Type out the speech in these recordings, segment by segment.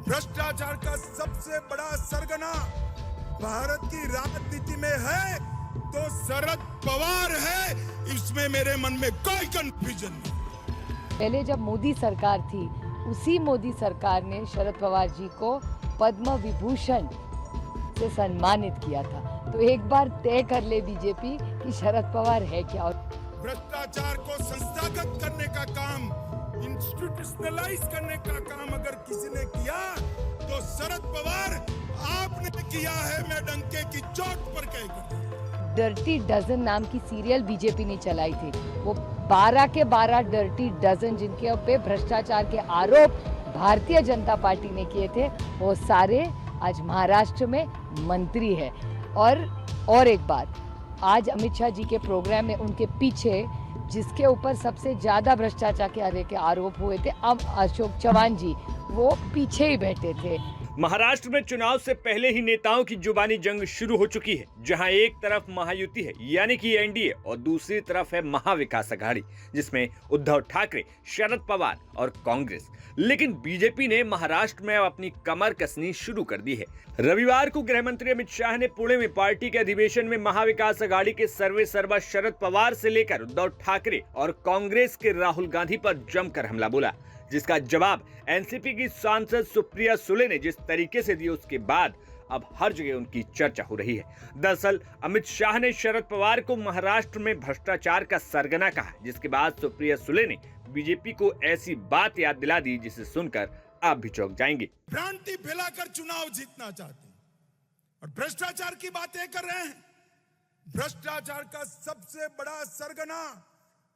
भ्रष्टाचार का सबसे बड़ा सरगना भारत की राजनीति में है तो शरद पवार है, इसमें मेरे मन में कोई कंफ्यूजन नहीं। पहले जब मोदी सरकार थी, उसी मोदी सरकार ने शरद पवार जी को पद्म विभूषण से सम्मानित किया था। तो एक बार तय कर ले बीजेपी कि शरद पवार है क्या। भ्रष्टाचार को संस्थागत करने का काम, इंस्टीट्यूशनलाइज करने का काम अगर किसी ने किया तो शरद पवार आपने किया है। मैं डंके की चोट पर कह डर्टी डजन नाम की सीरियल बीजेपी ने चलाई थी। वो 12 के 12 डर्टी डजन जिनके ऊपर भ्रष्टाचार के आरोप भारतीय जनता पार्टी ने किए थे, वो सारे आज महाराष्ट्र में मंत्री है। और एक बात, आज अमित शाह जी के प्रोग्राम में उनके पीछे जिसके ऊपर सबसे ज्यादा भ्रष्टाचार के आरोप हुए थे, अब अशोक चव्हाण जी, वो पीछे ही बैठे थे। महाराष्ट्र में चुनाव से पहले ही नेताओं की जुबानी जंग शुरू हो चुकी है, जहां एक तरफ महायुति है यानी कि एनडीए और दूसरी तरफ है महाविकास अघाड़ी जिसमें उद्धव ठाकरे, शरद पवार और कांग्रेस। लेकिन बीजेपी ने महाराष्ट्र में अब अपनी कमर कसनी शुरू कर दी है। रविवार को गृह मंत्री अमित शाह ने पुणे में पार्टी के अधिवेशन में महाविकास अघाड़ी के सर्वे सर्वा शरद पवार से लेकर उद्धव ठाकरे और कांग्रेस के राहुल गांधी पर जमकर हमला बोला, जिसका जवाब एनसीपी की सांसद सुप्रिया सुले ने जिस तरीके से दिया, उसके बाद अब हर जगह उनकी चर्चा हो रही है। दरअसल अमित शाह ने शरद पवार को महाराष्ट्र में भ्रष्टाचार का सरगना कहा, जिसके बाद सुप्रिया सुले ने बीजेपी को ऐसी बात याद दिला दी जिसे सुनकर आप भी चौंक जाएंगे। भ्रांति फैलाकर चुनाव जीतना चाहते हैं और भ्रष्टाचार की बातें कर रहे हैं। भ्रष्टाचार का सबसे बड़ा सरगना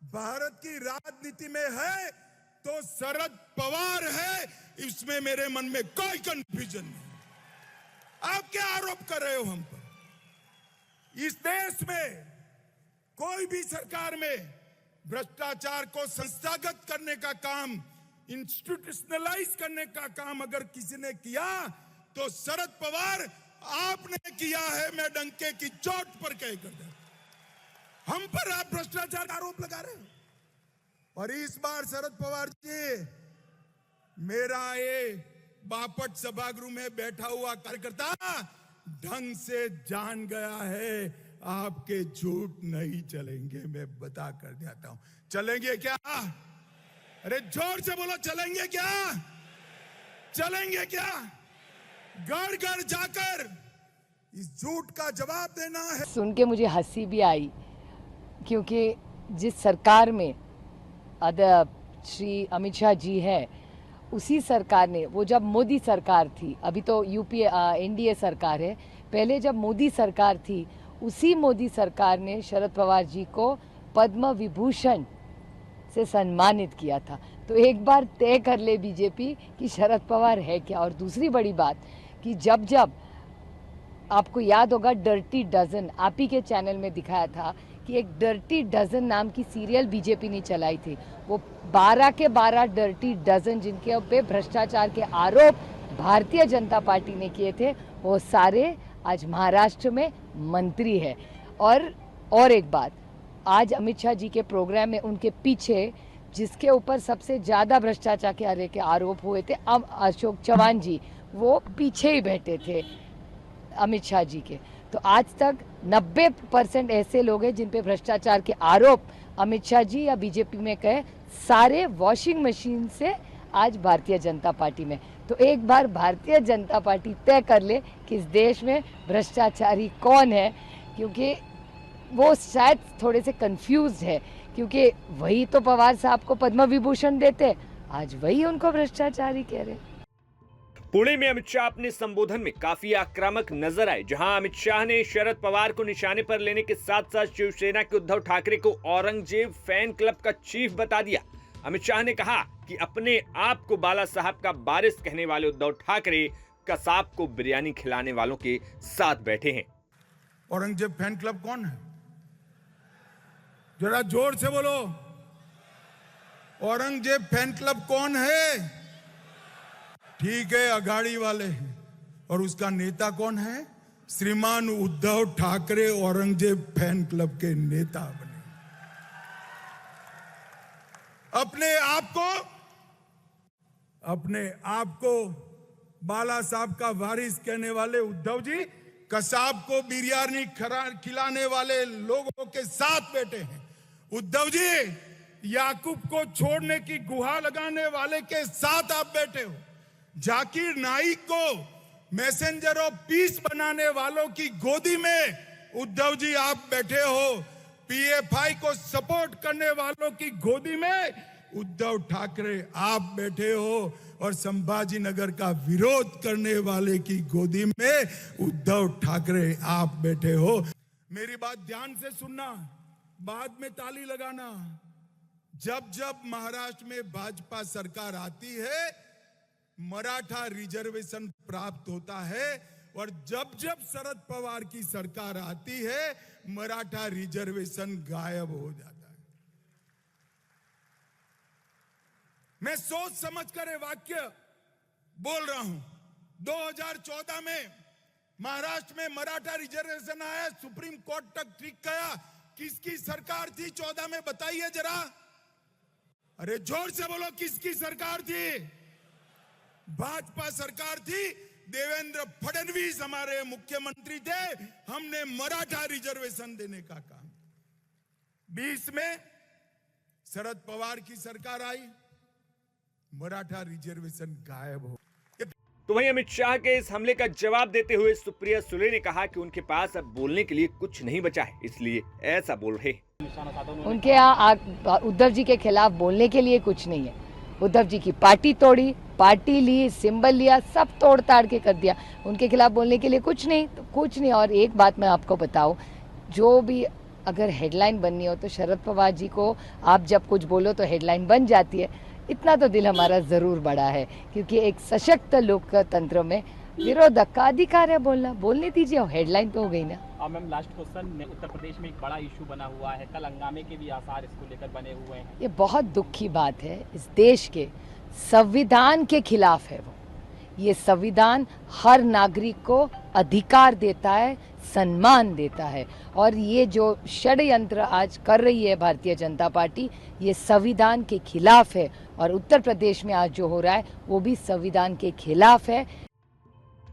भारत की राजनीति में है तो शरद पवार है, इसमें मेरे मन में कोई कंफ्यूजन नहीं। आप क्या आरोप कर रहे हो हम पर? इस देश में कोई भी सरकार में भ्रष्टाचार को संस्थागत करने का काम, इंस्टीट्यूशनलाइज करने का काम अगर किसी ने किया तो शरद पवार आपने किया है। मैं डंके की चोट पर कह हम पर आप भ्रष्टाचार का आरोप लगा रहे हो। और इस बार शरद पवार जी, मेरा ये बापट सभागृह में बैठा हुआ कार्यकर्ता ढंग से जान गया है, आपके झूठ नहीं चलेंगे। मैं बता कर देता हूं, चलेंगे क्या? अरे जोर से बोलो, चलेंगे क्या? चलेंगे क्या? घर घर जाकर इस झूठ का जवाब देना है। सुन के मुझे हंसी भी आई, क्योंकि जिस सरकार में श्री अमित शाह जी है, उसी सरकार ने, वो जब मोदी सरकार थी, अभी तो यूपीए एनडीए सरकार है, पहले जब मोदी सरकार थी, उसी मोदी सरकार ने शरद पवार जी को पद्म विभूषण से सम्मानित किया था। तो एक बार तय कर ले बीजेपी कि शरद पवार है क्या। और दूसरी बड़ी बात कि जब जब आपको याद होगा, डर्टी डजन आप ही के चैनल में दिखाया था कि एक डर्टी डजन नाम की सीरियल बीजेपी ने चलाई थी। वो 12 के 12 डर्टी डजन जिनके ऊपर भ्रष्टाचार के आरोप भारतीय जनता पार्टी ने किए थे, वो सारे आज महाराष्ट्र में मंत्री है। और एक बात, आज अमित शाह जी के प्रोग्राम में उनके पीछे जिसके ऊपर सबसे ज्यादा भ्रष्टाचार के आरोप हुए थे, अब अशोक चव्हाण जी, वो पीछे ही बैठे थे अमित शाह जी के। तो आज तक 90% ऐसे लोग हैं जिन पे भ्रष्टाचार के आरोप अमित शाह जी या बीजेपी में कहे, सारे वॉशिंग मशीन से आज भारतीय जनता पार्टी में। तो एक बार भारतीय जनता पार्टी तय कर ले कि इस देश में भ्रष्टाचारी कौन है, क्योंकि वो शायद थोड़े से कंफ्यूज है, क्योंकि वही तो पवार साहब को पद्म विभूषण देते, आज वही उनको भ्रष्टाचारी कह रहे। पुणे में अमित शाह अपने संबोधन में काफी आक्रामक नजर आए, जहां अमित शाह ने शरद पवार को निशाने पर लेने के साथ साथ शिवसेना के उद्धव ठाकरे को औरंगजेब फैन क्लब का चीफ बता दिया। अमित शाह ने कहा कि अपने आप को बाला साहब का बारिश कहने वाले उद्धव ठाकरे कसाब को बिरयानी खिलाने वालों के साथ बैठे हैं। औरंगजेब फैन क्लब कौन है? जरा जोर से बोलो, औरंगजेब फैन क्लब कौन है? ठीक है, अघाड़ी वाले हैं। और उसका नेता कौन है? श्रीमान उद्धव ठाकरे औरंगजेब फैन क्लब के नेता बने। अपने आप को बाला साहब का वारिस कहने वाले उद्धव जी कसाब को बिरयानी खिलाने वाले लोगों के साथ बैठे हैं। उद्धव जी याकूब को छोड़ने की गुहा लगाने वाले के साथ आप बैठे हो। जाकिर नाइक को मैसेंजर ऑफ पीस बनाने वालों की गोदी में उद्धव जी आप बैठे हो। पीएफआई को सपोर्ट करने वालों की गोदी में उद्धव ठाकरे आप बैठे हो और संभाजी नगर का विरोध करने वाले की गोदी में उद्धव ठाकरे आप बैठे हो। मेरी बात ध्यान से सुनना, बाद में ताली लगाना। जब जब महाराष्ट्र में भाजपा सरकार आती है मराठा रिजर्वेशन प्राप्त होता है और जब जब शरद पवार की सरकार आती है मराठा रिजर्वेशन गायब हो जाता है। मैं सोच समझ कर ये वाक्य बोल रहा हूं। 2014 में महाराष्ट्र में मराठा रिजर्वेशन आया, सुप्रीम कोर्ट तक ठीक गया। किसकी सरकार थी 14 में बताइए जरा, अरे जोर से बोलो, किसकी सरकार थी? भाजपा सरकार थी। देवेंद्र फडणवीस हमारे मुख्यमंत्री थे। हमने मराठा रिजर्वेशन देने का काम। 20 में शरद पवार की सरकार आई, मराठा रिजर्वेशन गायब हो। तो वहीं अमित शाह के इस हमले का जवाब देते हुए सुप्रिया सुले ने कहा कि उनके पास अब बोलने के लिए कुछ नहीं बचा है, इसलिए ऐसा बोल रहे। उनके यहाँ उद्धव जी के खिलाफ बोलने के लिए कुछ नहीं है। उद्धव जी की पार्टी तोड़ी, पार्टी ली, सिंबल लिया, सब तोड़ ताड़ के कर दिया। उनके खिलाफ बोलने के लिए कुछ नहीं, तो कुछ नहीं। और एक बात मैं आपको बताऊं, जो भी अगर हेडलाइन बननी हो तो शरद पवार जी को आप जब कुछ बोलो तो हेडलाइन बन जाती है। इतना तो दिल हमारा जरूर बड़ा है, क्योंकि एक सशक्त लोकतंत्र में विरोधक का अधिकार है बोलना। बोलने दीजिए, हेडलाइन तो हो गई ना। Ma'am last question, Uttar Pradesh में एक बड़ा इशू बना हुआ है, कल हंगामे के भी आसार इसको लेकर बने हुए हैं। ये बहुत दुख की बात है। इस देश के संविधान के खिलाफ है वो। ये संविधान हर नागरिक को अधिकार देता है, सम्मान देता है, और ये जो षड्यंत्र आज कर रही है भारतीय जनता पार्टी, ये संविधान के खिलाफ है। और उत्तर प्रदेश में आज जो हो रहा है वो भी संविधान के खिलाफ है।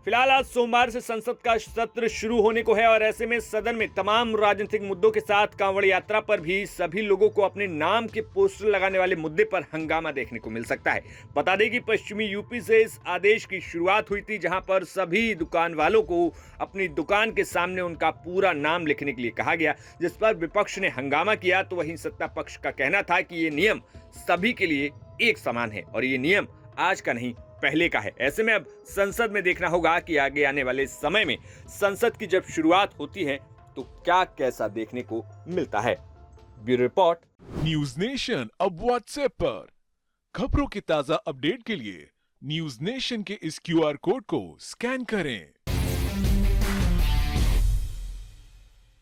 फिलहाल आज सोमवार से संसद का सत्र शुरू होने को है और ऐसे में सदन में तमाम राजनीतिक मुद्दों के साथ कांवड़ यात्रा पर भी सभी लोगों को अपने नाम के पोस्टर लगाने वाले मुद्दे पर हंगामा देखने को मिल सकता है। बता दें कि पश्चिमी यूपी से इस आदेश की शुरुआत हुई थी, जहां पर सभी दुकान वालों को अपनी दुकान के सामने उनका पूरा नाम लिखने के लिए कहा गया, जिस पर विपक्ष ने हंगामा किया। तो वहीं सत्ता पक्ष का कहना था कि ये नियम सभी के लिए एक समान है और ये नियम आज का नहीं पहले का है। ऐसे में अब संसद में देखना होगा कि आगे आने वाले समय में संसद की जब शुरुआत होती है तो क्या कैसा देखने को मिलता है। ब्यूरो रिपोर्ट, न्यूज नेशन अब व्हाट्सएप पर। खबरों के ताजा अपडेट के लिए न्यूज नेशन के इस QR कोड को स्कैन करें।